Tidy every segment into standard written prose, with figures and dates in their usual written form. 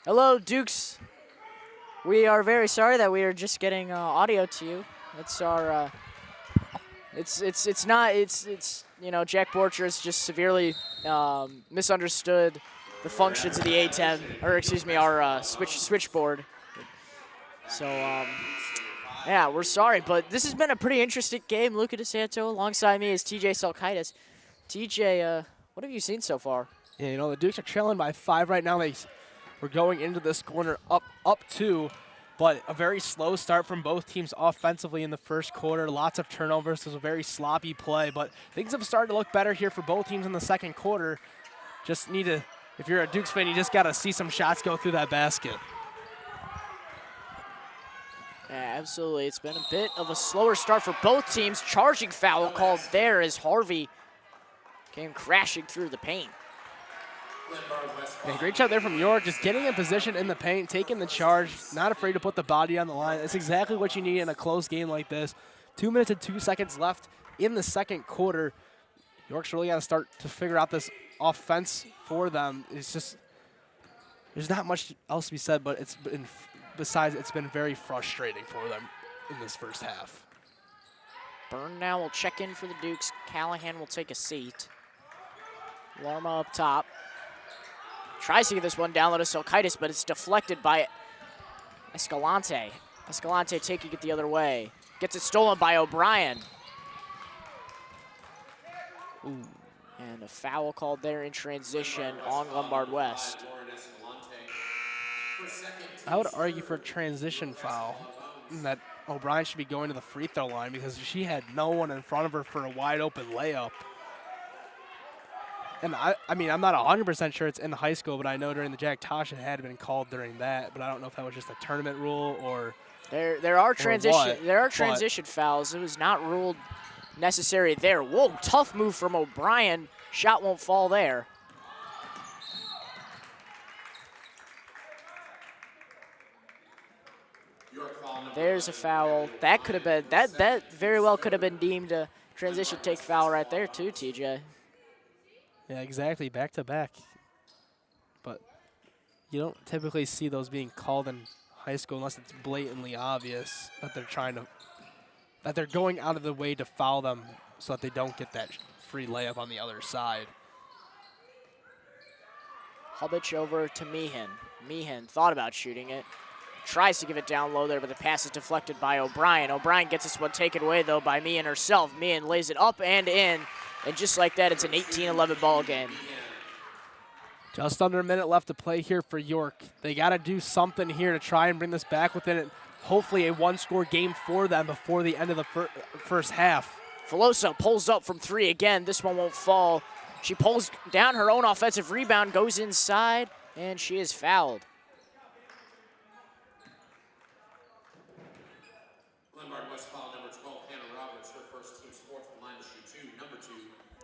Hello, Dukes. We are very sorry that we are just getting audio to you. It's our, it's you know, Jack Borcher has just severely misunderstood the functions of the A10, or excuse me, our switchboard. So, yeah, we're sorry, but this has been a pretty interesting game. Luca DeSanto alongside me is TJ Silkaitis. TJ, what have you seen so far? Yeah, you know, the Dukes are trailing by 5 right now. We're going into this corner up 2, but a very slow start from both teams offensively in the first quarter. Lots of turnovers. It was a very sloppy play, but things have started to look better here for both teams in the second quarter. Just need to, if you're a Dukes fan, you just got to see some shots go through that basket. Yeah, absolutely. It's been a bit of a slower start for both teams. Charging foul called there as Harvey came crashing through the paint. Yeah, great shot there from York, just getting in position in the paint, taking the charge, not afraid to put the body on the line. That's exactly what you need in a close game like this. 2 minutes and 2 seconds left in the second quarter. York's really got to start to figure out this offense for them. It's just, there's not much else to be said, but it's been very frustrating for them in this first half. Byrne now will check in for the Dukes. Callahan will take a seat. Larma up top. Tries to get this one down low to Silkaitis, but it's deflected by Escalante. Escalante taking it the other way. Gets it stolen by O'Brien. Ooh. And a foul called there in transition on Glenbard West. I would argue for a transition foul that O'Brien should be going to the free throw line because she had no one in front of her for a wide open layup. And I mean, I'm not 100% sure it's in high school, but I know during the Jack Tosh it had been called during that. But I don't know if that was just a tournament rule or there are transition fouls. It was not ruled necessary there. Whoa, tough move from O'Brien. Shot won't fall there. There's a foul. That could have been that very well could have been deemed a transition take foul right there too, TJ. Yeah, exactly, back to back. But you don't typically see those being called in high school unless it's blatantly obvious that they're going out of the way to foul them so that they don't get that free layup on the other side. Hubich over to Meehan. Meehan thought about shooting it. Tries to give it down low there, but the pass is deflected by O'Brien. O'Brien gets this one taken away, though, by Meehan herself. Meehan lays it up and in. And just like that, it's an 18-11 ball game. Just under a minute left to play here for York. They got to do something here to try and bring this back within it. Hopefully a one-score game for them before the end of the first half. Filosa pulls up from 3 again. This one won't fall. She pulls down her own offensive rebound, goes inside, and she is fouled.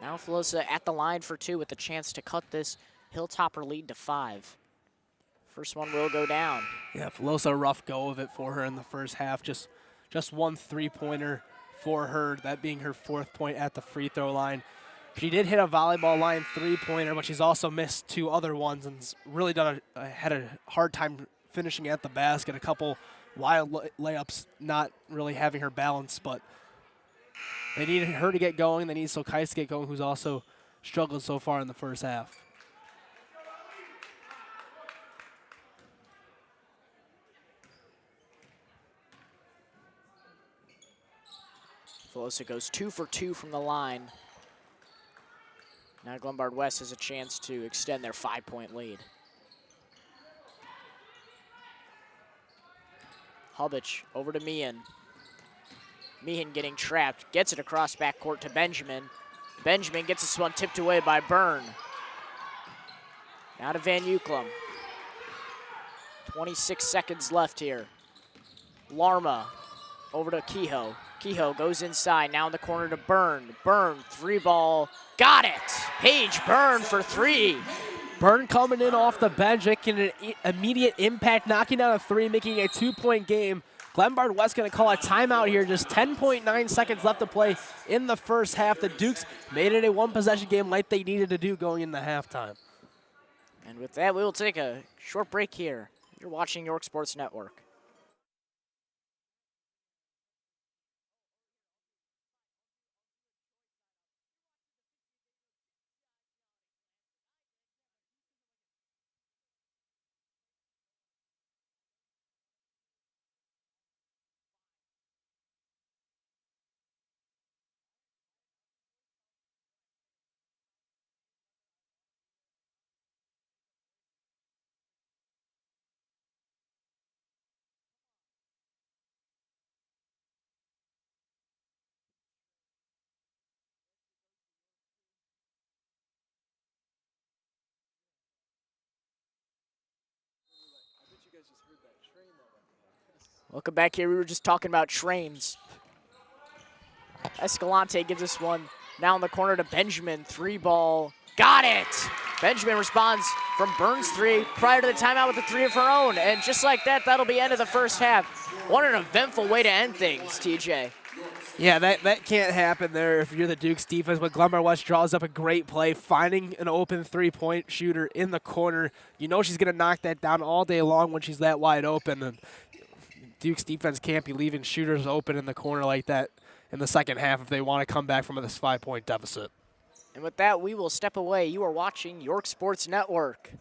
Now Filosa at the line for 2 with the chance to cut this Hilltopper lead to 5. First one will go down. Yeah, Filosa, a rough go of it for her in the first half. Just one three-pointer for her, that being her 4th point at the free throw line. She did hit a volleyball line three-pointer, but she's also missed 2 other ones and really had a hard time finishing at the basket. A couple wild layups, not really having her balance, but they needed her to get going. They need Silkaitis to get going, who's also struggled so far in the first half. Filosa goes 2 for 2 from the line. Now Glenbard West has a chance to extend their 5-point lead. Hubich over to Meehan. Meehan getting trapped, gets it across backcourt to Benjamin. Benjamin gets this one tipped away by Byrne. Now to Van Ucklem. 26 seconds left here. Larma over to Kehoe. Kehoe goes inside, now in the corner to Byrne. Byrne, 3-ball, got it! Paige Byrne for 3. Byrne coming in off the bench, making an immediate impact, knocking down a 3, making a 2-point game. Glenbard West going to call a timeout here. Just 10.9 seconds left to play in the first half. The Dukes made it a one-possession game like they needed to do going into halftime. And with that, we will take a short break here. You're watching York Sports Network. Welcome back here. We were just talking about trains. Escalante gives us one now in the corner to Benjamin. 3-ball. Got it! Benjamin responds from Burns 3 prior to the timeout with a 3 of her own. And just like that, that'll be end of the first half. What an eventful way to end things, TJ. Yeah, that can't happen there if you're the Duke's defense, but Glenbard West draws up a great play, finding an open three-point shooter in the corner. You know she's going to knock that down all day long when she's that wide open. And Duke's defense can't be leaving shooters open in the corner like that in the second half if they want to come back from this 5-point deficit. And with that, we will step away. You are watching York Sports Network.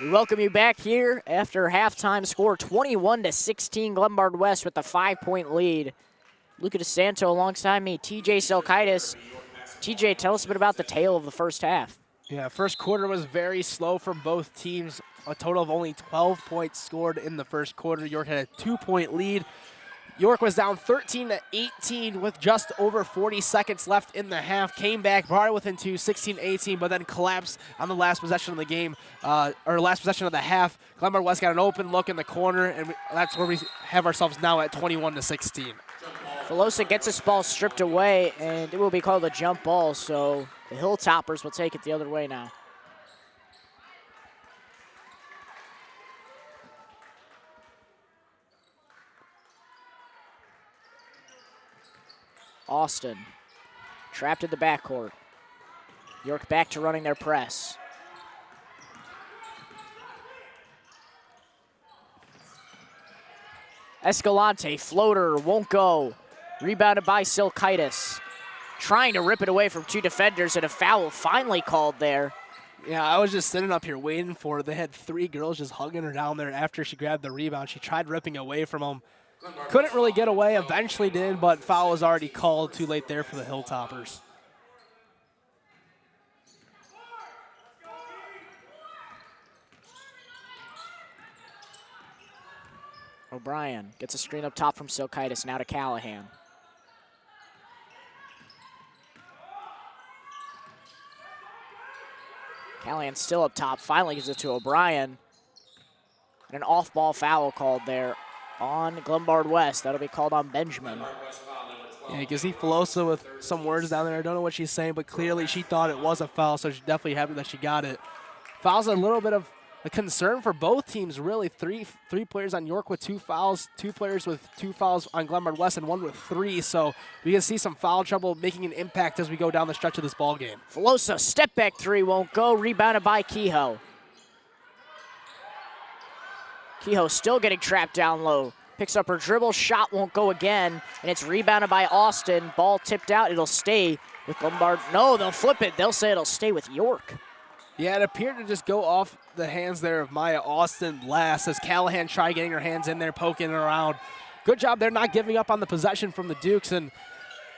We welcome you back here after halftime score 21-16 Glenbard West with a 5-point lead. Luca DeSanto alongside me, TJ Silkaitis. TJ, tell us a bit about the tale of the first half. Yeah, first quarter was very slow from both teams. A total of only 12 points scored in the first quarter. York had a 2-point lead. York was down 13-18 with just over 40 seconds left in the half. Came back, brought it within 2, 16-18, but then collapsed on the last possession of the game, or last possession of the half. Glenbard West got an open look in the corner, and that's where we have ourselves now at 21-16. Filosa gets this ball stripped away, and it will be called a jump ball, so the Hilltoppers will take it the other way now. Austin, trapped in the backcourt. York back to running their press. Escalante, floater, won't go. Rebounded by Silkaitis. Trying to rip it away from two defenders, and a foul finally called there. Yeah, I was just sitting up here waiting for her. They had 3 girls just hugging her down there after she grabbed the rebound. She tried ripping away from them. Couldn't really get away, eventually did, but foul was already called. Too late there for the Hilltoppers. O'Brien gets a screen up top from Silkaitis, now to Callahan. Callahan still up top, finally gives it to O'Brien. And an off-ball foul called there on Glenbard West. That'll be called on Benjamin. Yeah, you can see Filosa with some words down there. I don't know what she's saying, but clearly she thought it was a foul, so she's definitely happy that she got it. Foul's a little bit of a concern for both teams, really. Three players on York with 2 fouls, 2 players with 2 fouls on Glenbard West, and 1 with 3. So we can see some foul trouble making an impact as we go down the stretch of this ball game. Filosa, step back 3 won't go. Rebounded by Kehoe. Kehoe still getting trapped down low. Picks up her dribble, shot won't go again, and it's rebounded by Austin. Ball tipped out, it'll stay with Glenbard. No, they'll flip it. They'll say it'll stay with York. Yeah, it appeared to just go off the hands there of Maya Austin last as Callahan tried getting her hands in there, poking around. Good job there not giving up on the possession from the Dukes, and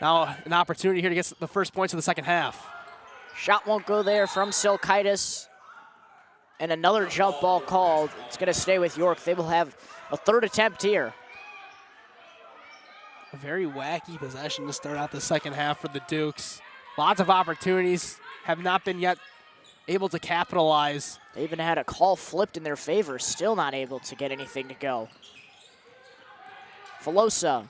now an opportunity here to get the first points of the second half. Shot won't go there from Silkaitis. And another jump ball called. It's going to stay with York. They will have a 3rd attempt here. A very wacky possession to start out the second half for the Dukes. Lots of opportunities, have not been yet able to capitalize. They even had a call flipped in their favor, still not able to get anything to go. Filosa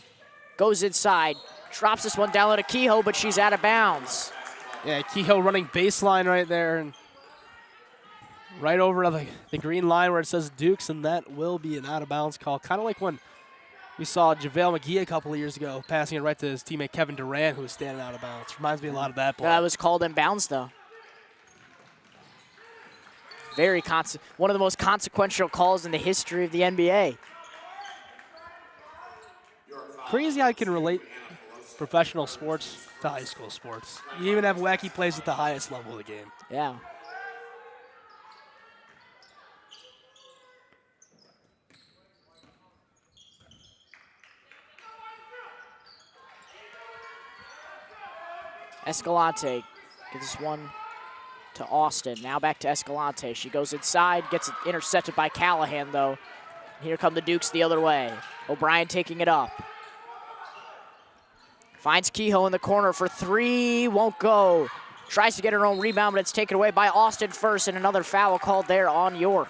goes inside, drops this one down low to Kehoe, but she's out of bounds. Yeah, Kehoe running baseline right there, and right over the green line where it says Dukes, and that will be an out-of-bounds call. Kind of like when we saw JaVale McGee a couple of years ago, passing it right to his teammate Kevin Durant, who was standing out of bounds. Reminds me a lot of that play. That was called in bounds, though. One of the most consequential calls in the history of the NBA. Crazy how I can relate professional sports to high school sports. You even have wacky plays at the highest level of the game. Yeah. Escalante gives this one to Austin. Now back to Escalante. She goes inside, gets it intercepted by Callahan, though. Here come the Dukes the other way. O'Brien taking it up. Finds Kehoe in the corner for 3, won't go. Tries to get her own rebound, but it's taken away by Austin first, and another foul called there on York.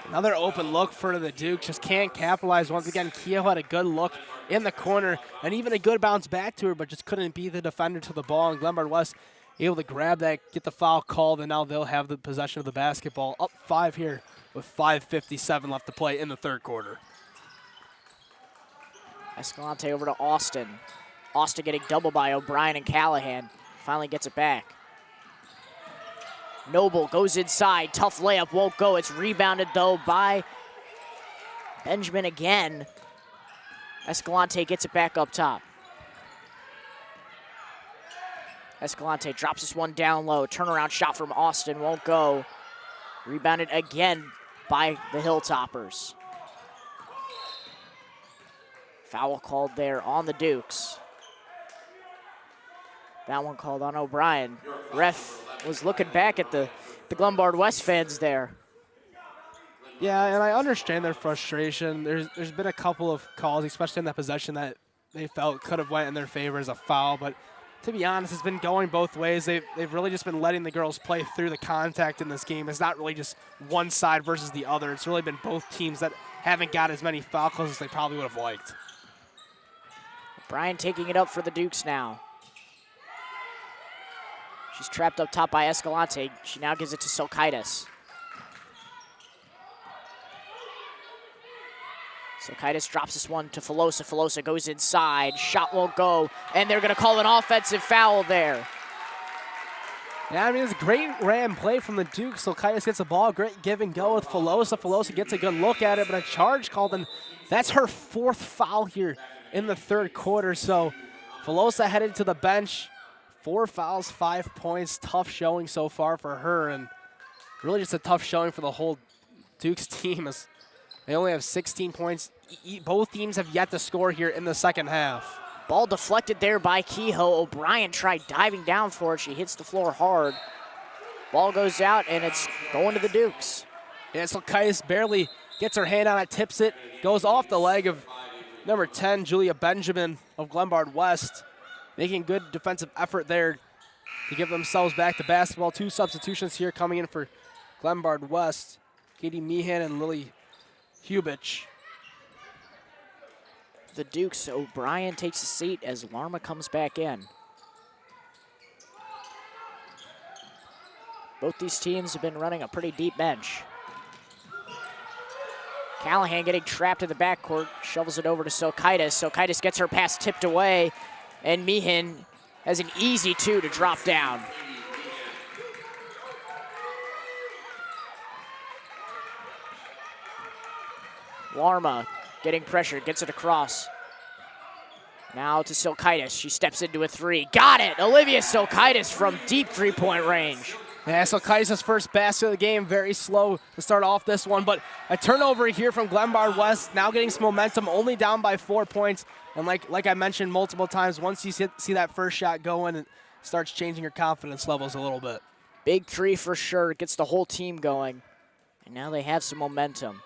Another open look for the Duke, just can't capitalize. Once again, Kehoe had a good look in the corner, and even a good bounce back to her, but just couldn't beat the defender to the ball, and Glenbard West able to grab that, get the foul called, and now they'll have the possession of the basketball. Up 5 here with 5:57 left to play in the third quarter. Escalante over to Austin. Austin getting doubled by O'Brien and Callahan. Finally gets it back. Noble goes inside. Tough layup, won't go. It's rebounded, though, by Benjamin again. Escalante gets it back up top. Escalante drops this one down low. Turnaround shot from Austin, won't go. Rebounded again by the Hilltoppers. Foul called there on the Dukes. That one called on O'Brien. Ref was looking back at the Glenbard West fans there. Yeah, and I understand their frustration. There's been a couple of calls, especially in that possession, that they felt could have went in their favor as a foul. But to be honest, it's been going both ways. They've really just been letting the girls play through the contact in this game. It's not really just one side versus the other. It's really been both teams that haven't got as many foul calls as they probably would have liked. O'Brien taking it up for the Dukes now. She's trapped up top by Escalante. She now gives it to Silkaitis. Silkaitis drops this one to Filosa. Filosa goes inside. Shot won't go. And they're going to call an offensive foul there. Yeah, I mean, it's a great ran play from the Dukes. Silkaitis gets the ball. Great give and go with Filosa. Filosa gets a good look at it, but a charge called, and that's her 4th foul here in the 3rd quarter. So Filosa headed to the bench. 4 fouls, 5 points. Tough showing so far for her, and really just a tough showing for the whole Dukes team, as they only have 16 points. Both teams have yet to score here in the 2nd half. Ball deflected there by Kehoe. O'Brien tried diving down for it. She hits the floor hard. Ball goes out, and it's going to the Dukes. Yeah, Silkaitis barely gets her hand on it, tips it, goes off the leg of number 10, Julia Benjamin of Glenbard West. Making good defensive effort there to give themselves back the basketball. 2 substitutions here coming in for Glenbard West. Katie Meehan and Lily Hubich. The Dukes, O'Brien takes a seat as Larma comes back in. Both these teams have been running a pretty deep bench. Callahan getting trapped in the backcourt, shovels it over to Silkaitis. Silkaitis gets her pass tipped away, and Meehan has an easy 2 to drop down. Larma getting pressure, gets it across. Now to Silkaitis. She steps into a 3. Got it! Olivia Silkaitis from deep 3-point range. Yeah, Silkaitis' first basket of the game. Very slow to start off this one, but a turnover here from Glenbard West. Now getting some momentum, only down by 4 points. And like I mentioned multiple times, once you see that first shot going, it starts changing your confidence levels a little bit. Big 3 for sure. It gets the whole team going. And now they have some momentum.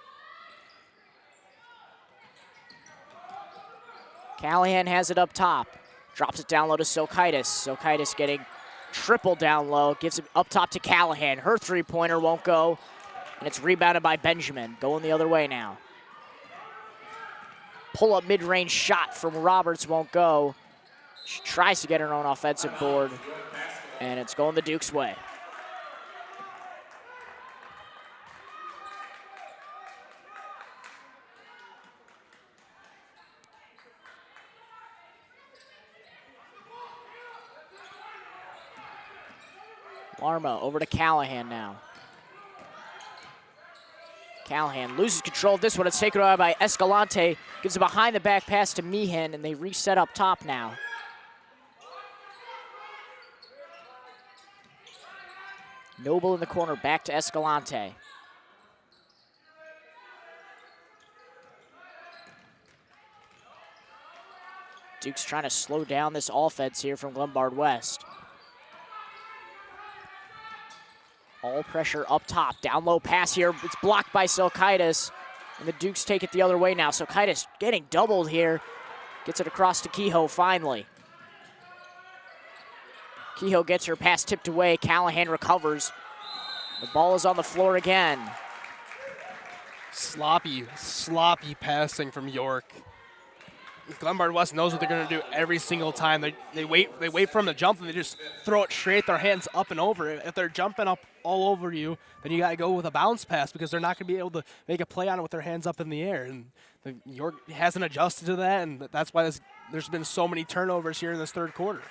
Callahan has it up top. Drops it down low to Silkaitis. Silkaitis getting triple down low. Gives it up top to Callahan. Her 3-pointer won't go. And it's rebounded by Benjamin. Going the other way now. Pull-up mid-range shot from Roberts won't go. She tries to get her own offensive board. And it's going the Dukes' way. Larma over to Callahan now. Callahan loses control of this one. It's taken away by Escalante. Gives a behind the back pass to Meehan, and they reset up top now. Noble in the corner, back to Escalante. Duke's trying to slow down this offense here from Glenbard West. All pressure up top. Down low pass here. It's blocked by Silkaitis. And the Dukes take it the other way now. Silkaitis getting doubled here. Gets it across to Kehoe finally. Kehoe gets her pass tipped away. Callahan recovers. The ball is on the floor again. Sloppy passing from York. Glenbard West knows what they're going to do every single time. They wait for them to jump, and they just throw it straight, their hands up and over. If they're jumping up all over you, then you got to go with a bounce pass because they're not going to be able to make a play on it with their hands up in the air. And York hasn't adjusted to that, and that's why there's been so many turnovers here in this 3rd quarter.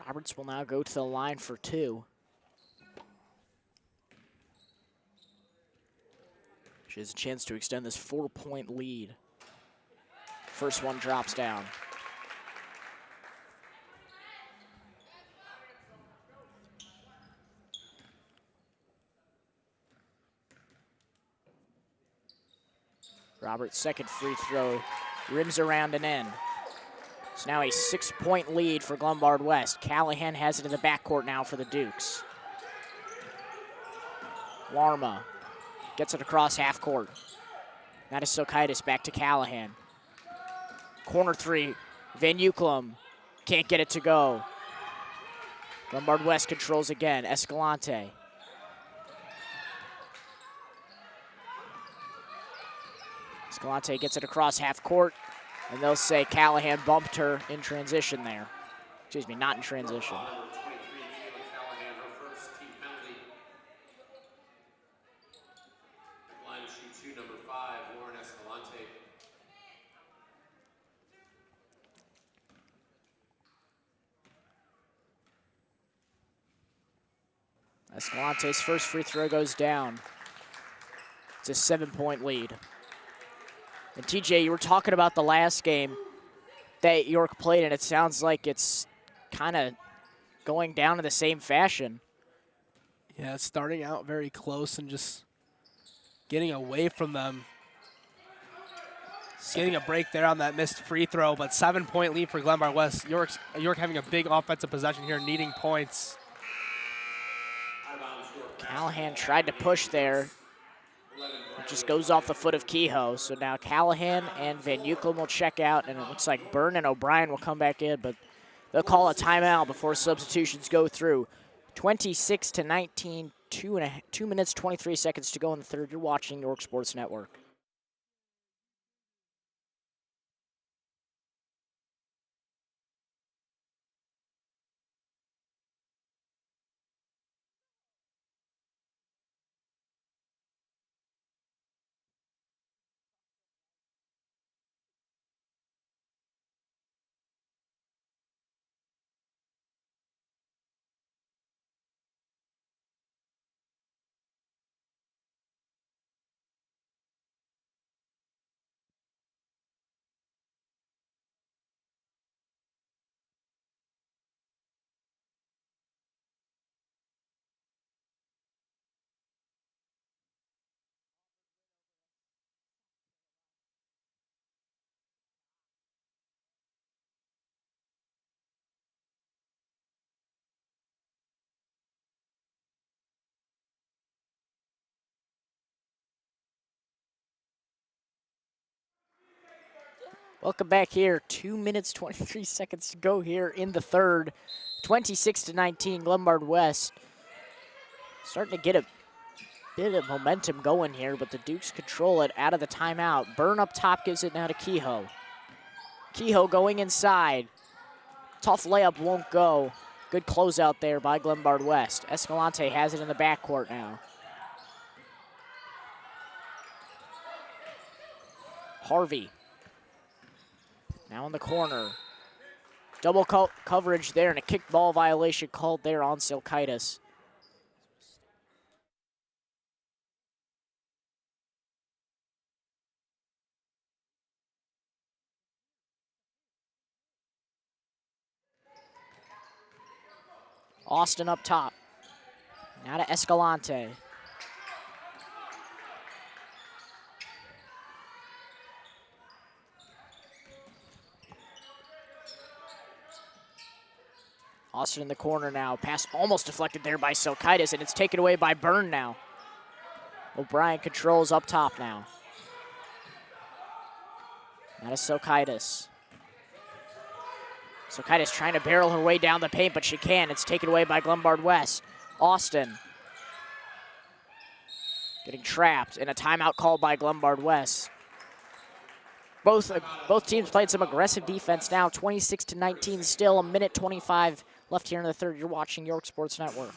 Roberts will now go to the line for 2. She has a chance to extend this 4-point lead. First one drops down. Roberts' second free throw rims around and in. It's now a 6-point lead for Glenbard West. Callahan has it in the backcourt now for the Dukes. Larma gets it across half court. That is Silkaitis back to Callahan. Corner three, Van Ucklem can't get it to go. Glenbard West controls again, Escalante. Escalante gets it across half court, and they'll say Callahan bumped her in transition there. Excuse me, not in transition. Escalante's first free throw goes down. It's a 7-point lead. And TJ, you were talking about the last game that York played, and it sounds like it's kind of going down in the same fashion. Yeah, it's starting out very close and just getting away from them. Getting a break there on that missed free throw, but 7-point lead for Glenbard West. York having a big offensive possession here, needing points. Callahan tried to push there. It just goes off the foot of Kehoe. So now Callahan and Van Ucklem will check out, and it looks like Byrne and O'Brien will come back in, but they'll call a timeout before substitutions go through. 26-19, 2 minutes, 23 seconds to go in the third. You're watching York Sports Network. Welcome back here. 2 minutes, 23 seconds to go here in the third. 26-19, Glenbard West. Starting to get a bit of momentum going here, but the Dukes control it out of the timeout. Byrne up top gives it now to Kehoe. Kehoe going inside. Tough layup won't go. Good closeout there by Glenbard West. Escalante has it in the backcourt now. Harvey. Now in the corner. Double coverage there and a kick ball violation called there on Silkaitis. Austin up top. Now to Escalante. Austin in the corner now. Pass almost deflected there by Silkaitis, and it's taken away by Byrne now. O'Brien controls up top now. Now to Silkaitis. Silkaitis trying to barrel her way down the paint, but she can't. It's taken away by Glenbard West. Austin getting trapped, and a timeout called by Glenbard West. Both teams played some aggressive defense now. 26-19 still, 1:25 left here in the third. You're watching York Sports Network.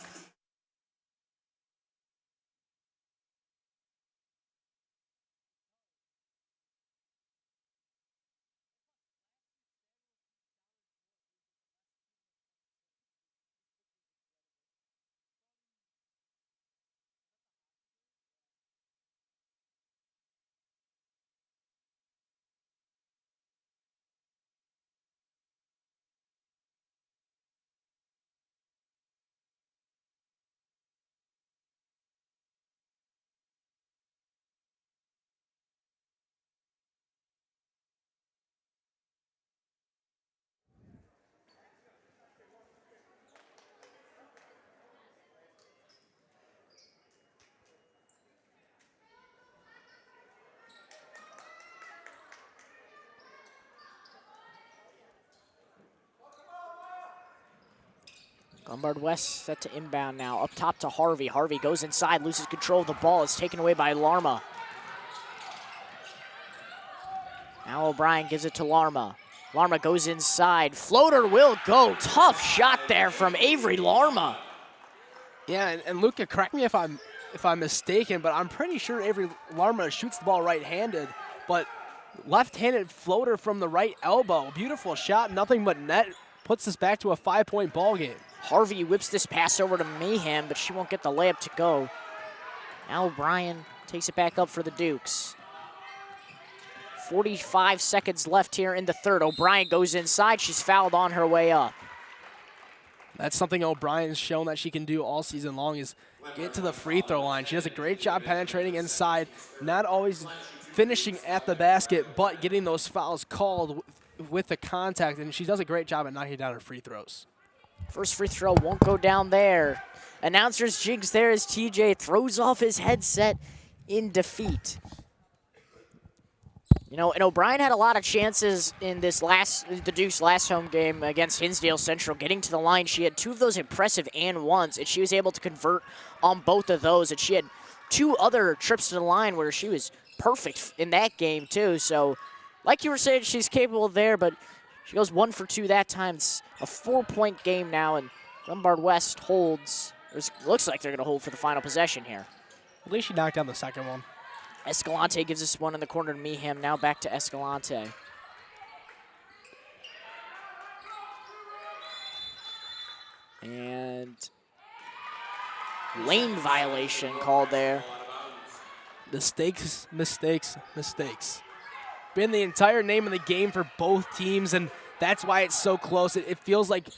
Glenbard West set to inbound now. Up top to Harvey. Harvey goes inside, loses control of the ball. It's taken away by Larma. Now O'Brien gives it to Larma. Larma goes inside. Floater will go. Tough shot there from Avery Larma. Yeah, and Luca, correct me if I'm mistaken, but I'm pretty sure Avery Larma shoots the ball right-handed, but left-handed floater from the right elbow. Beautiful shot, nothing but net. Puts us back to a 5-point ball game. Harvey whips this pass over to Mayhem, but she won't get the layup to go. Now O'Brien takes it back up for the Dukes. 45 seconds left here in the third. O'Brien goes inside. She's fouled on her way up. That's something O'Brien's shown that she can do all season long, is get to the free throw line. She does a great job penetrating inside, not always finishing at the basket, but getting those fouls called with the contact, and she does a great job at knocking down her free throws. First free throw won't go down there. Announcer's jigs there as TJ throws off his headset in defeat. You know, and O'Brien had a lot of chances in the Duke's last home game against Hinsdale Central. Getting to the line, she had 2 of those impressive and ones, and she was able to convert on both of those. And she had 2 other trips to the line where she was perfect in that game too. So, like you were saying, she's capable there, but she goes 1 for 2 that time. It's a 4-point game now, and Glenbard West holds. It looks like they're going to hold for the final possession here. At least she knocked down the second one. Escalante gives us one in the corner to Meehan. Now back to Escalante. And lane violation called there. Mistakes, mistakes, mistakes. Been the entire name of the game for both teams, and that's why it's so close. It feels like,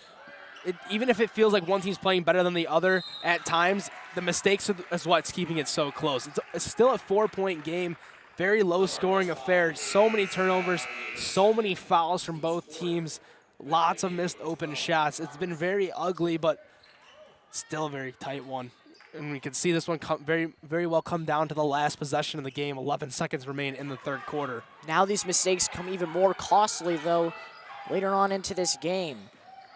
even if it feels like one team's playing better than the other at times, the mistakes is what's keeping it so close. It's still a 4-point game, very low-scoring affair. So many turnovers, so many fouls from both teams, lots of missed open shots. It's been very ugly, but still a very tight one. And we can see this one very, very well come down to the last possession of the game. 11 seconds remain in the third quarter. Now these mistakes come even more costly, though, later on into this game.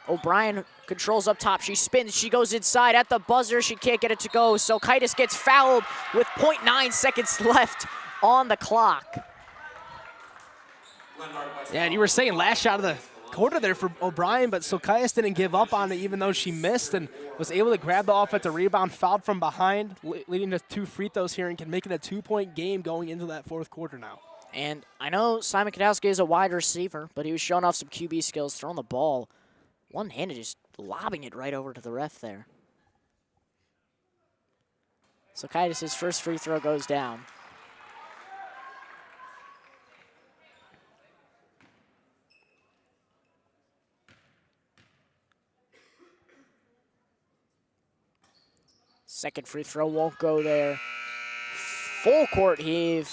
O'Brien controls up top. She spins. She goes inside at the buzzer. She can't get it to go. Silkaitis gets fouled with 0.9 seconds left on the clock. Yeah, and you were saying last shot of the quarter there for O'Brien, but Silkaitis didn't give up on it even though she missed and was able to grab the offensive rebound, fouled from behind, leading to 2 free throws here and can make it a 2-point game going into that fourth quarter now. And I know Simon Kadowski is a wide receiver, but he was showing off some QB skills, throwing the ball one-handed, just lobbing it right over to the ref there. Silkaitis' first free throw goes down. Second free throw won't go there. Full court heave.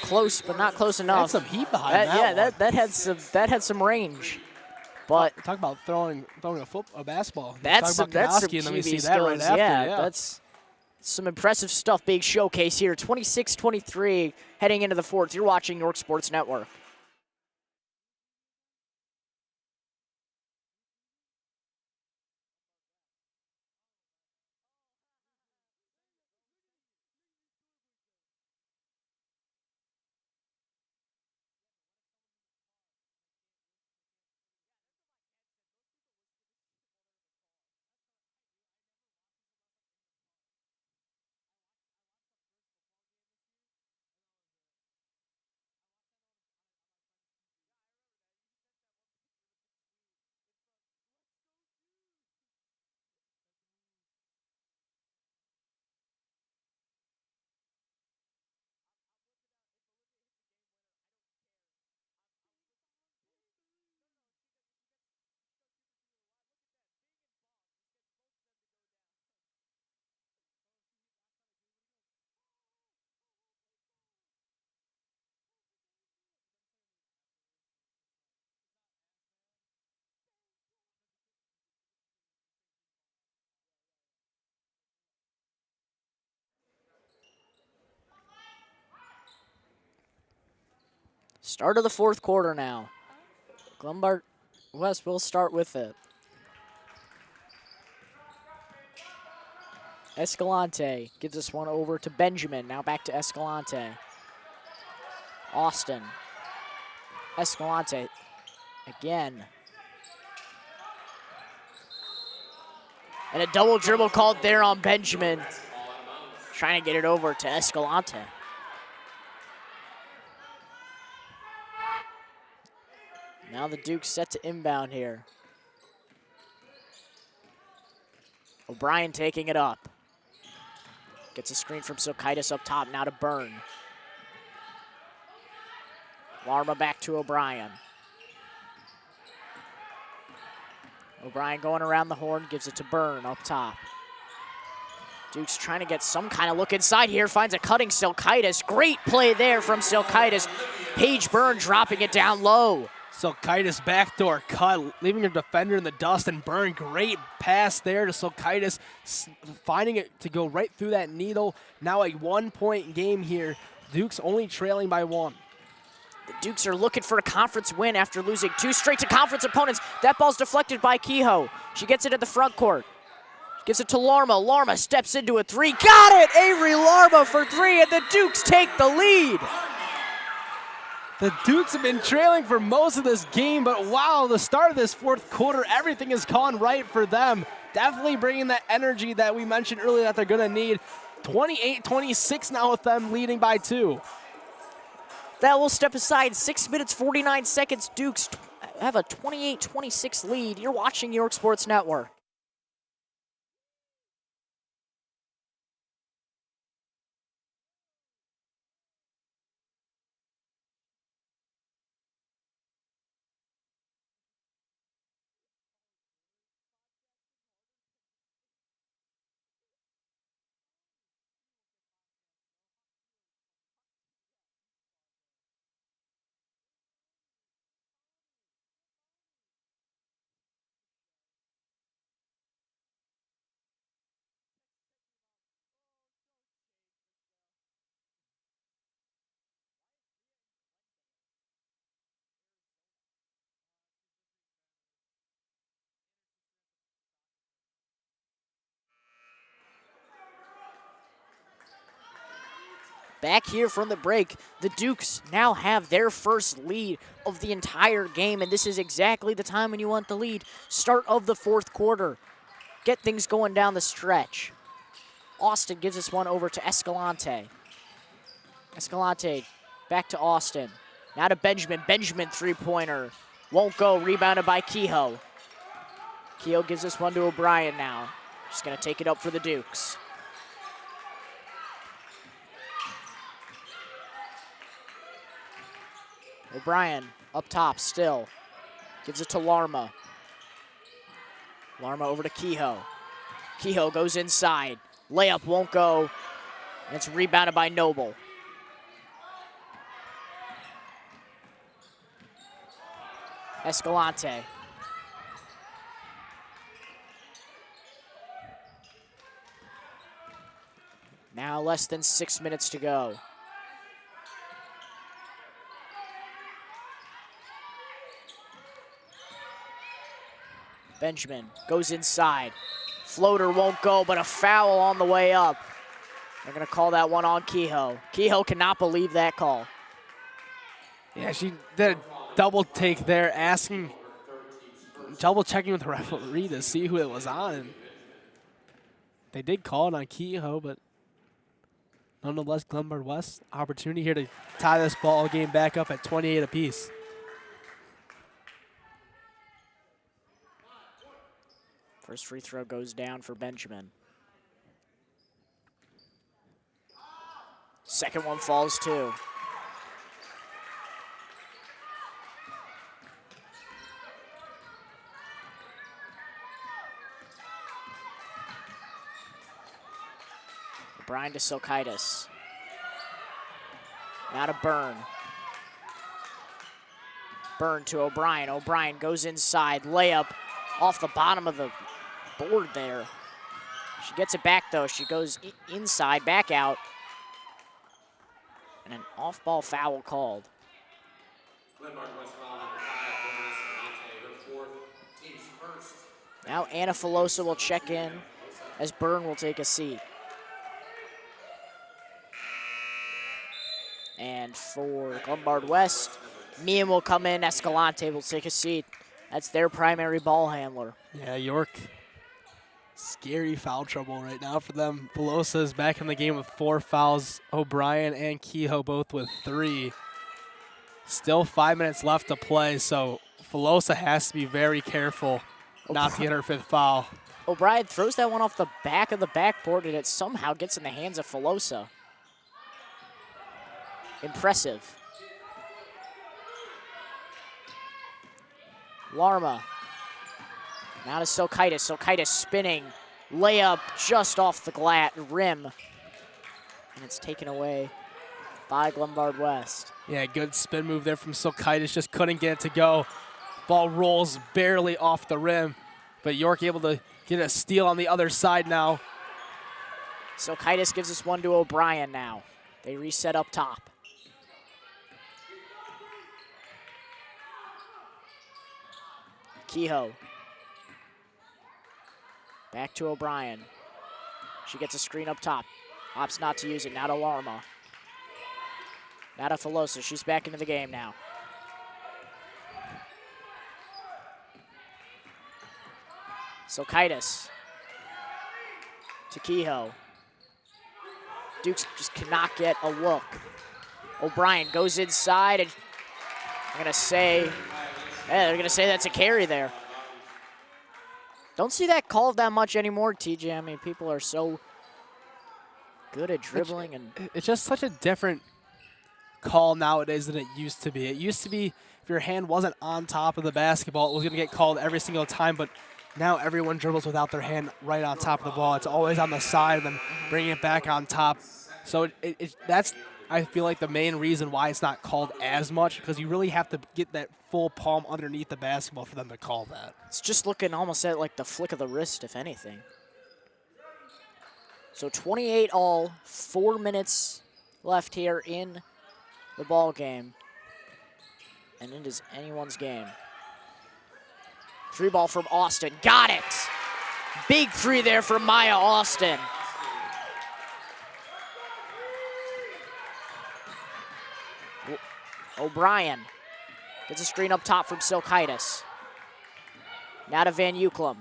Close, but not close enough. That's some heat behind that. Yeah, that had some range. But talk about throwing a basketball. That's some QB and then we see that right after. Yeah, that's some impressive stuff. Big showcase here. 26-23 heading into the fourth. You're watching York Sports Network. Start of the fourth quarter now. Glenbard West will start with it. Escalante gives this one over to Benjamin. Now back to Escalante. Austin. Escalante again. And a double dribble called there on Benjamin. Trying to get it over to Escalante. Now the Duke's set to inbound here. O'Brien taking it up. Gets a screen from Silkaitis up top, now to Byrne. Larma back to O'Brien. O'Brien going around the horn, gives it to Byrne up top. Duke's trying to get some kind of look inside here, finds a cutting Silkaitis. Great play there from Silkaitis. Paige Byrne dropping it down low. Silkaitis backdoor cut, leaving her defender in the dust, and Byrne, great pass there to Silkaitis, finding it to go right through that needle. Now a 1-point game here. Duke's only trailing by 1. The Dukes are looking for a conference win after losing 2 straight to conference opponents. That ball's deflected by Kehoe. She gets it at the front court. Gives it to Larma. Larma steps into a 3. Got it! Avery Larma for 3, and the Dukes take the lead. The Dukes have been trailing for most of this game, but wow, the start of this 4th quarter, everything has gone right for them. Definitely bringing that energy that we mentioned earlier that they're going to need. 28-26 now with them leading by 2. That will step aside. 6 minutes, 49 seconds. Dukes have a 28-26 lead. You're watching York Sports Network. Back here from the break, the Dukes now have their first lead of the entire game, and this is exactly the time when you want the lead. Start of the 4th quarter. Get things going down the stretch. Austin gives this one over to Escalante. Escalante back to Austin. Now to Benjamin. Benjamin 3-pointer. Won't go. Rebounded by Kehoe. Kehoe gives this one to O'Brien now. Just going to take it up for the Dukes. O'Brien up top still. Gives it to Larma. Larma over to Kehoe. Kehoe goes inside. Layup won't go. And it's rebounded by Noble. Escalante. Now less than 6 minutes to go. Benjamin goes inside. Floater won't go, but a foul on the way up. They're going to call that one on Kehoe. Kehoe cannot believe that call. Yeah, she did a double take there, double checking with the referee to see who it was on. And they did call it on Kehoe, but nonetheless, Glenbard West opportunity here to tie this ball game back up at 28 apiece. First free throw goes down for Benjamin. Second one falls too. O'Brien to Silkaitis. Now to Byrne. Byrne to O'Brien. O'Brien goes inside. Layup off the bottom of the board there. She gets it back though. She goes inside, back out. And an off-ball foul called. Now Anna Filosa will check in as Byrne will take a seat. And for Glenbard West, Meehan will come in, Escalante will take a seat. That's their primary ball handler. Yeah, York, scary foul trouble right now for them. Velosa is back in the game with 4 fouls. O'Brien and Kehoe both with 3. Still 5 minutes left to play, so Velosa has to be very careful not to get her 5th foul. O'Brien throws that one off the back of the backboard, and it somehow gets in the hands of Velosa. Impressive. Larma. Now to Silkaitis. Silkaitis spinning. Layup just off the rim. And it's taken away by Glenbard West. Yeah, good spin move there from Silkaitis. Just couldn't get it to go. Ball rolls barely off the rim. But York able to get a steal on the other side now. Silkaitis gives this one to O'Brien now. They reset up top. Kehoe. Back to O'Brien. She gets a screen up top. Opts not to use it. Now to Larma. Now to Velosa. She's back into the game now. Silkaitis. To Kehoe. Dukes just cannot get a look. O'Brien goes inside, and they're gonna say that's a carry there. Don't see that called that much anymore, TJ. I mean, people are so good at dribbling, and it's just such a different call nowadays than it used to be. It used to be if your hand wasn't on top of the basketball, it was gonna get called every single time, but now everyone dribbles without their hand right on top of the ball. It's always on the side and then bringing it back on top. So that's, I feel like, the main reason why it's not called as much, because you really have to get that full palm underneath the basketball for them to call that. It's just looking almost at like the flick of the wrist, if anything. So 28 all, 4 minutes left here in the ball game. And it is anyone's game. 3 ball from Austin. Got it! Big 3 there from Maya Austin. O'Brien gets a screen up top from Silkaitis. Now to Van Ucklem.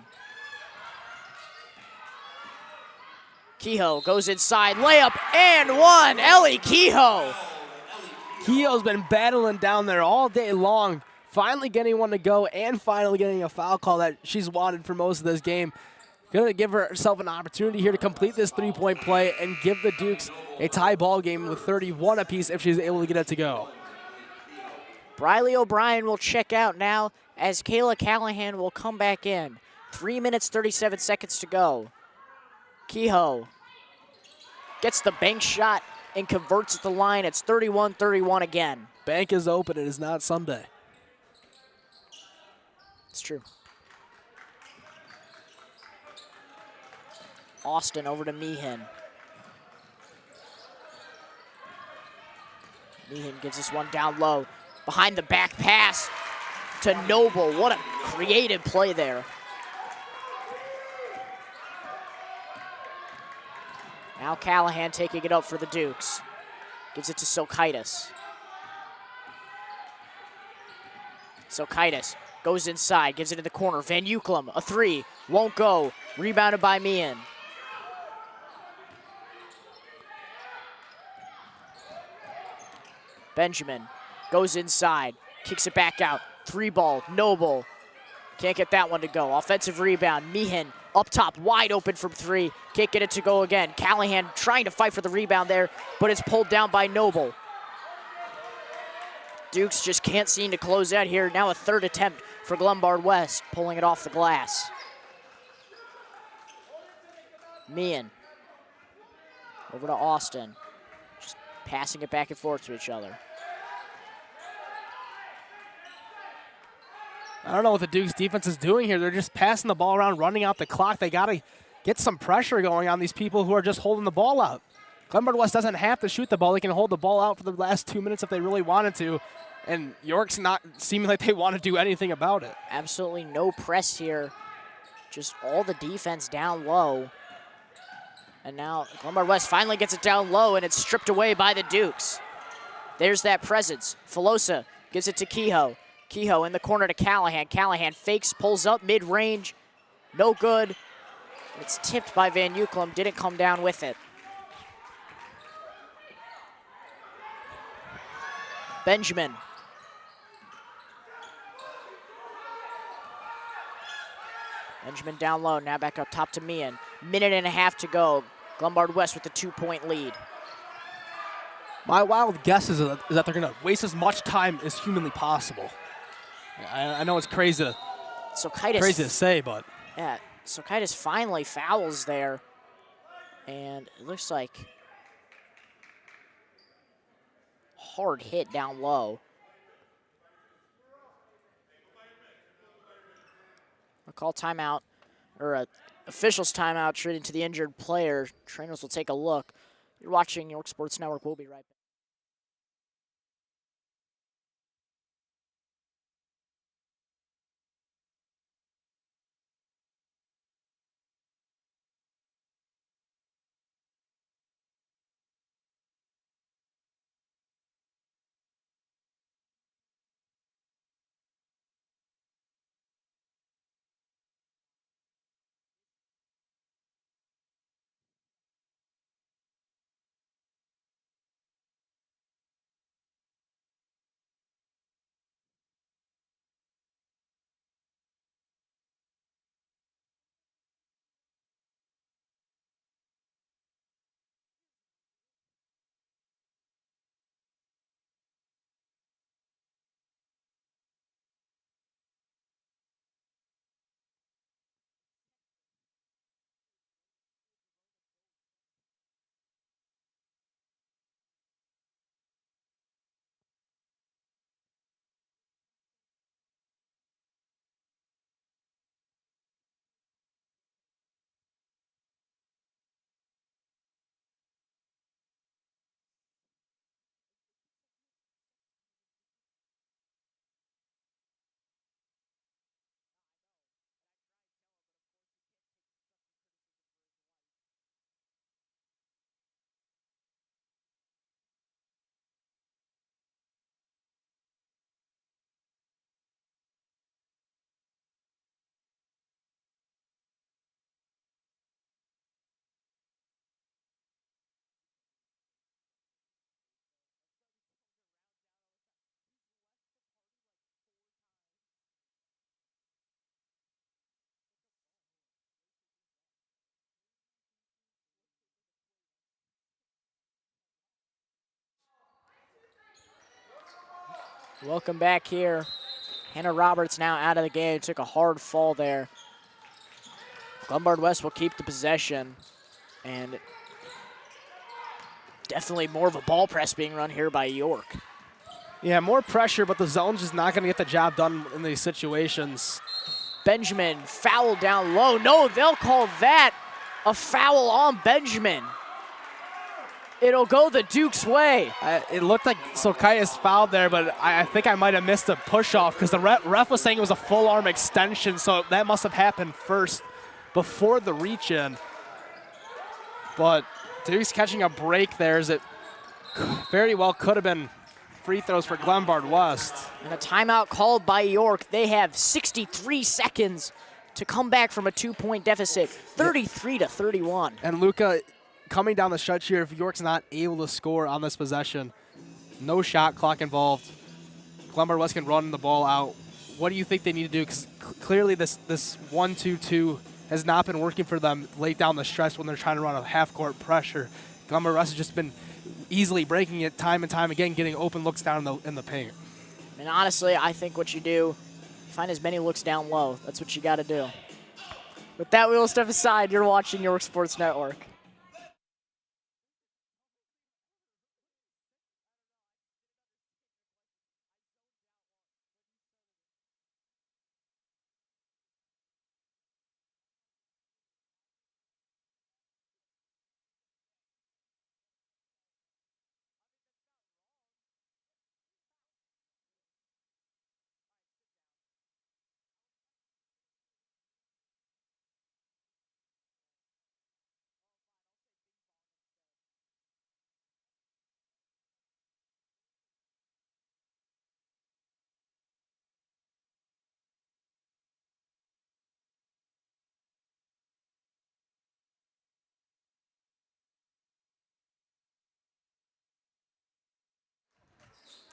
Kehoe goes inside, layup and one. Ellie Kehoe. Kehoe's been battling down there all day long, finally getting one to go and finally getting a foul call that she's wanted for most of this game. Going to give herself an opportunity here to complete this 3-point play and give the Dukes a tie ball game with 31 apiece if she's able to get it to go. Briley O'Brien will check out now as Kayla Callahan will come back in. 3 minutes, 37 seconds to go. Kehoe gets the bank shot and converts at the line. It's 31-31 again. Bank is open. It is not Sunday. It's true. Austin over to Meehan. Meehan gives this one down low. Behind the back pass to Noble. What a creative play there. Now Callahan taking it up for the Dukes. Gives it to Silkaitis. Silkaitis goes inside, gives it in the corner. Van Ucklem, a 3, won't go. Rebounded by Meehan. Benjamin goes inside, kicks it back out. 3 ball, Noble. Can't get that one to go. Offensive rebound, Meehan up top, wide open from 3. Can't get it to go again. Callahan trying to fight for the rebound there, but it's pulled down by Noble. Dukes just can't seem to close out here. Now a 3rd attempt for Glenbard West, pulling it off the glass. Meehan over to Austin, just passing it back and forth to each other. I don't know what the Dukes defense is doing here. They're just passing the ball around, running out the clock. They got to get some pressure going on these people who are just holding the ball out. Glenbard West doesn't have to shoot the ball. They can hold the ball out for the last 2 minutes if they really wanted to. And York's not seeming like they want to do anything about it. Absolutely no press here. Just all the defense down low. And now Glenbard West finally gets it down low, and it's stripped away by the Dukes. There's that presence. Filosa gives it to Kehoe. Kehoe in the corner to Callahan. Callahan fakes, pulls up mid-range. No good. It's tipped by Van Ucklem, didn't come down with it. Benjamin. Benjamin down low, now back up top to Meehan. Minute and a half to go. Glenbard West with the 2-point lead. My wild guess is that they're going to waste as much time as humanly possible. I know it's crazy to say, but... Yeah, Silkaitis finally fouls there. And it looks like hard hit down low. A call timeout, or a official's timeout treated to the injured player. Trainers will take a look. You're watching York Sports Network. We'll be right back. Welcome back here. Hannah Roberts now out of the game. Took a hard fall there. Glenbard West will keep the possession. And definitely more of a ball press being run here by York. Yeah, more pressure, but the zone's just not going to get the job done in these situations. Benjamin fouled down low. No, they'll call that a foul on Benjamin. It'll go the Duke's way. It looked like Silkaitis fouled there, but I think I might have missed a push-off because the ref was saying it was a full-arm extension, so that must have happened first before the reach-in. But Duke's catching a break there as it very well could have been free throws for Glenbard West. And a timeout called by York. They have 63 seconds to come back from a 2-point deficit, 33-31. And Luca, coming down the stretch here, if York's not able to score on this possession, no shot clock involved. Glenbard West can run the ball out. What do you think they need to do? Because clearly this 1-2-2 has not been working for them late down the stretch when they're trying to run a half-court pressure. Glenbard West has just been easily breaking it time and time again, getting open looks down in the paint. And honestly, I think what you do, find as many looks down low. That's what you got to do. With that, we will step aside. You're watching York Sports Network.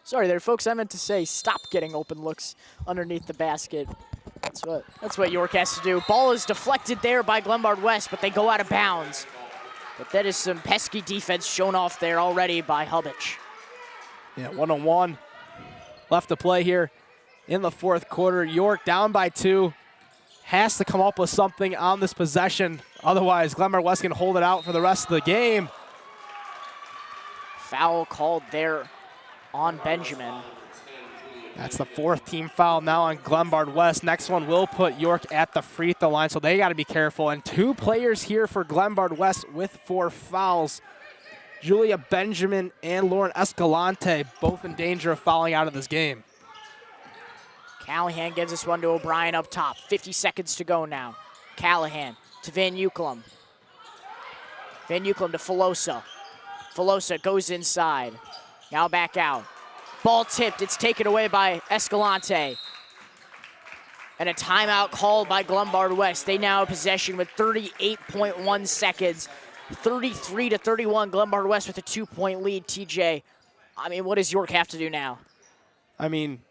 Sorry there, folks. I meant to say stop getting open looks underneath the basket. That's what York has to do. Ball is deflected there by Glenbard West, but they go out of bounds. But that is some pesky defense shown off there already by Hubich. Yeah, 1-on-1 left to play here in the fourth quarter. York down by 2. Has to come up with something on this possession. Otherwise, Glenbard West can hold it out for the rest of the game. Foul called there on Benjamin. That's the 4th team foul now on Glenbard West. Next one will put York at the free throw line, so they got to be careful. And 2 players here for Glenbard West with 4 fouls. Julia Benjamin and Lauren Escalante, both in danger of fouling out of this game. Callahan gives this one to O'Brien up top. 50 seconds to go now. Callahan to Van Ucklem. Van Ucklem to Filosa. Filosa goes inside. Now back out. Ball tipped. It's taken away by Escalante. And a timeout called by Glenbard West. They now have possession with 38.1 seconds. 33-31, Glenbard West with a 2-point lead. TJ, I mean, what does York have to do now? I mean,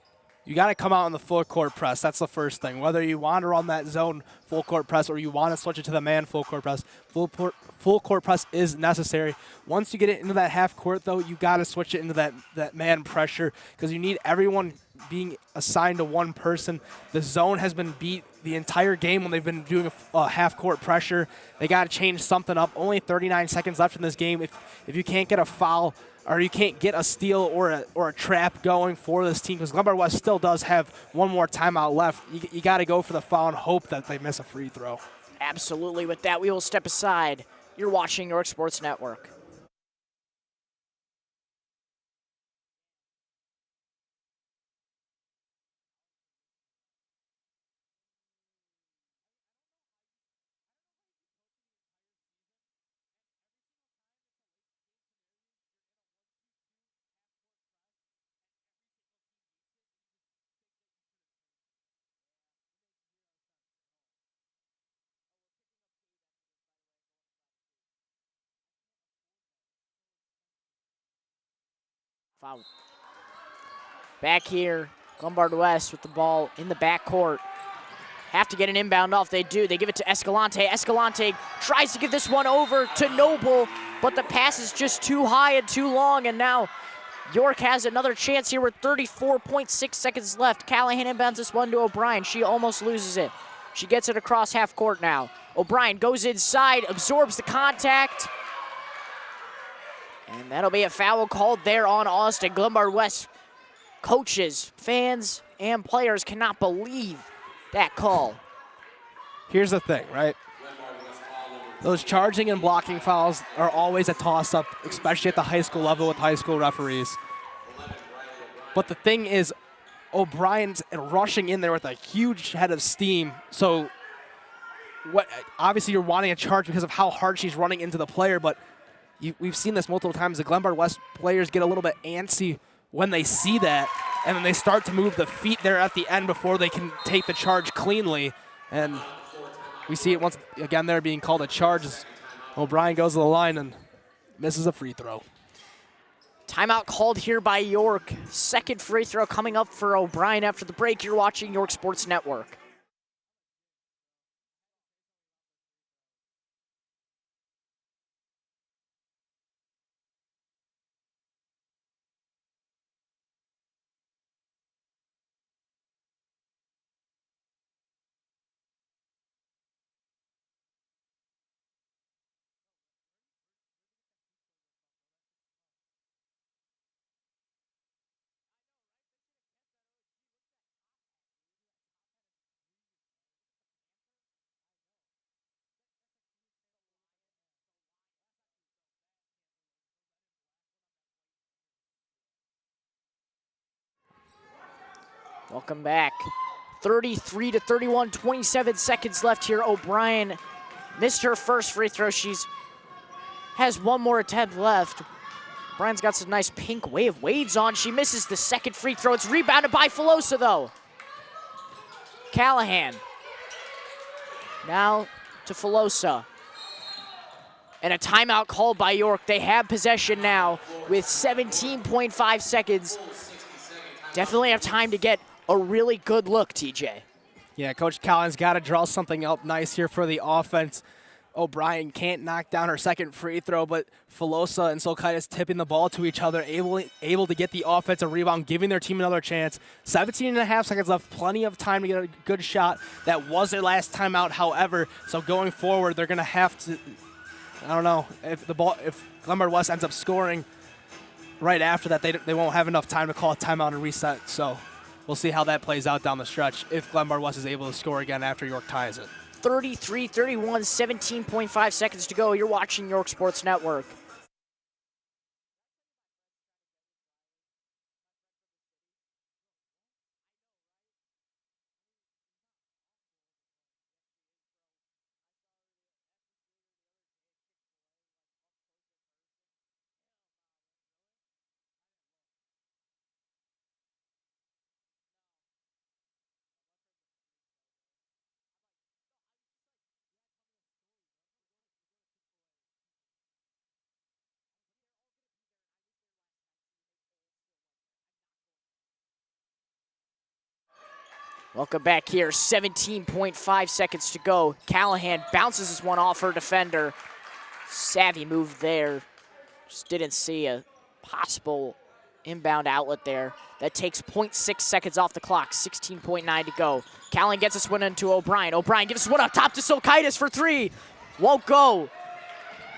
you got to come out in the full court press. That's the first thing. Whether you want to run that zone full court press or you want to switch it to the man full court press, full court press is necessary. Once you get it into that half court, though, you got to switch it into that man pressure because you need everyone being assigned to one person. The zone has been beat the entire game when they've been doing a half court pressure. They got to change something up. Only 39 seconds left in this game. If you can't get a foul or you can't get a steal or a trap going for this team, because Glenbard West still does have one more timeout left, you got to go for the foul and hope that they miss a free throw. Absolutely. With that, we will step aside. You're watching York Sports Network. Foul. Back here, Glenbard West with the ball in the backcourt. Have to get an inbound off. They do. They give it to Escalante. Escalante tries to give this one over to Noble, but the pass is just too high and too long, and now York has another chance here with 34.6 seconds left. Callahan inbounds this one to O'Brien. She almost loses it. She gets it across half court now. O'Brien goes inside, absorbs the contact, and that'll be a foul called there on Austin. Glenbard West coaches, fans, and players cannot believe that call. Here's the thing, right? Those charging and blocking fouls are always a toss-up, especially at the high school level with high school referees. But the thing is, O'Brien's rushing in there with a huge head of steam. So obviously you're wanting a charge because of how hard she's running into the player, but we've seen this multiple times. The Glenbard West players get a little bit antsy when they see that, and then they start to move the feet there at the end before they can take the charge cleanly. And we see it once again there being called a charge as O'Brien goes to the line and misses a free throw. Timeout called here by York. Second free throw coming up for O'Brien after the break. You're watching York Sports Network. Welcome back. 33-31, 27 seconds left here. O'Brien missed her first free throw. Has one more attempt left. O'Brien's got some nice pink Wade's on. She misses the second free throw. It's rebounded by Filosa, though. Callahan. Now to Filosa. And a timeout called by York. They have possession now with 17.5 seconds. definitely have time to get a really good look, TJ. Yeah, Coach Collins got to draw something up nice here for the offense. O'Brien can't knock down her second free throw, but Filosa and Silkaitis tipping the ball to each other, able to get the offensive rebound, giving their team another chance. 17.5 seconds left, plenty of time to get a good shot. That was their last timeout, however, so going forward, they're going to have to, I don't know, if Glenbard West ends up scoring right after that, they won't have enough time to call a timeout and reset, so we'll see how that plays out down the stretch if Glenbard West is able to score again after York ties it. 33-31, 17.5 seconds to go. You're watching York Sports Network. Welcome back here, 17.5 seconds to go. Callahan bounces this one off her defender. Savvy move there. Just didn't see a possible inbound outlet there. That takes 0.6 seconds off the clock, 16.9 to go. Callahan gets this one into O'Brien. O'Brien gives this one up top to Silkaitis for three. Won't go.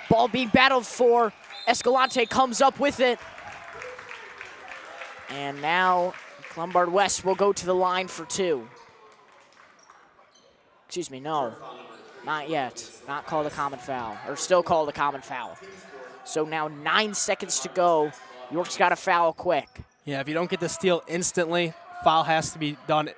Ball being battled for. Escalante comes up with it. And now Glenbard West will go to the line for two. Excuse me, no, not yet. Not called a common foul, or still called a common foul. So now 9 seconds to go. York's got to foul quick. Yeah, if you don't get the steal instantly, foul has to be done.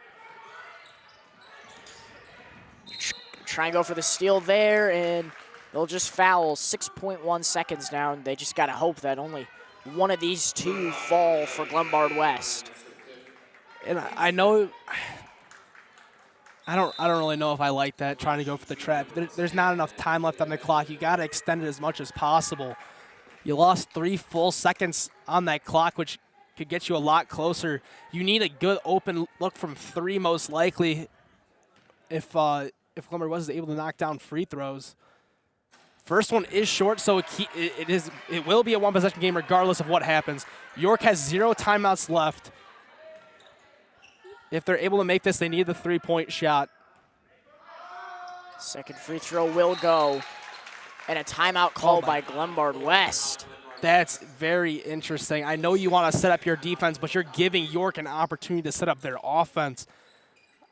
Try and go for the steal there, and they'll just foul. 6.1 seconds now, and they just got to hope that only one of these two fall for Glenbard West. And I know, I don't really know if I like that, trying to go for the trap. There's not enough time left on the clock. You got to extend it as much as possible. You lost 3 full seconds on that clock, which could get you a lot closer. You need a good open look from 3, most likely, if Glenbard was able to knock down free throws. First one is short, so it will be a one-possession game regardless of what happens. York has 0 timeouts left. If they're able to make this, they need the 3-point shot. Second free throw will go. And a timeout called by Glenbard West. That's very interesting. I know you want to set up your defense, but you're giving York an opportunity to set up their offense.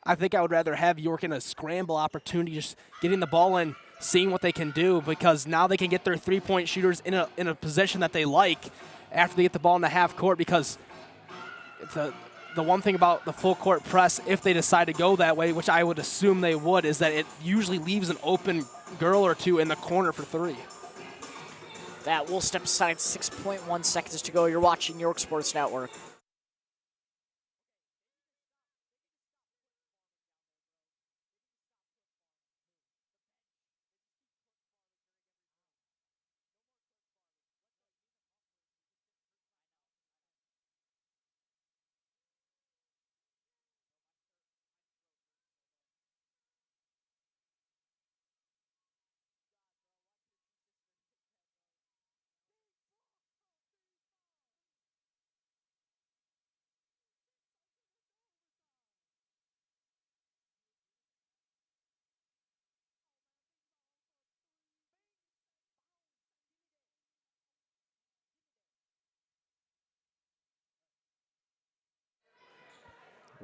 I think I would rather have York in a scramble opportunity, just getting the ball in, seeing what they can do, because now they can get their 3-point shooters in a position that they like after they get the ball in the half court, because the one thing about the full court press, if they decide to go that way, which I would assume they would, is that it usually leaves an open girl or two in the corner for 3. That will step aside. 6.1 seconds to go. You're watching York Sports Network.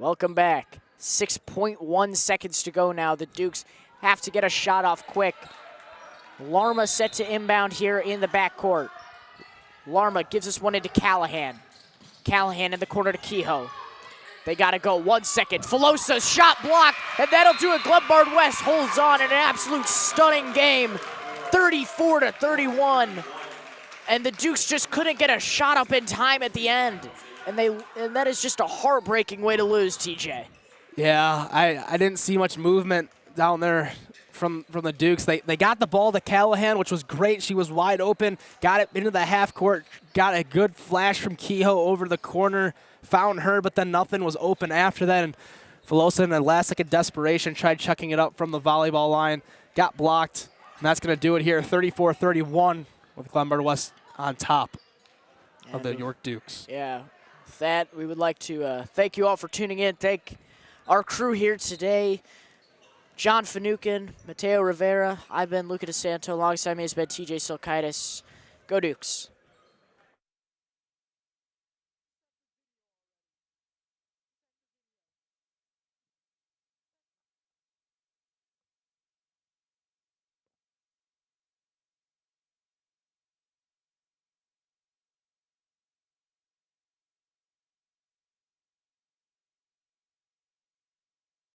Welcome back. 6.1 seconds to go now. The Dukes have to get a shot off quick. Larma set to inbound here in the backcourt. Larma gives us one into Callahan. Callahan in the corner to Kehoe. They got to go. 1 second. Filosa's shot blocked, and that'll do it. Glenbard West holds on in an absolute stunning game. 34-31. And the Dukes just couldn't get a shot up in time at the end. And that is just a heartbreaking way to lose, TJ. Yeah, I didn't see much movement down there from the Dukes. They got the ball to Callahan, which was great. She was wide open, got it into the half court, got a good flash from Kehoe over the corner, found her, but then nothing was open after that. And Filosa, in the last second desperation, tried chucking it up from the volleyball line, got blocked, and that's going to do it here, 34-31, with Glenbard West on top of the York Dukes. Yeah, with that, we would like to thank you all for tuning in. Thank our crew here today, John Finuchan, Mateo Rivera. I've been Luca DeSanto. Alongside me has been TJ Silkaitis. Go Dukes.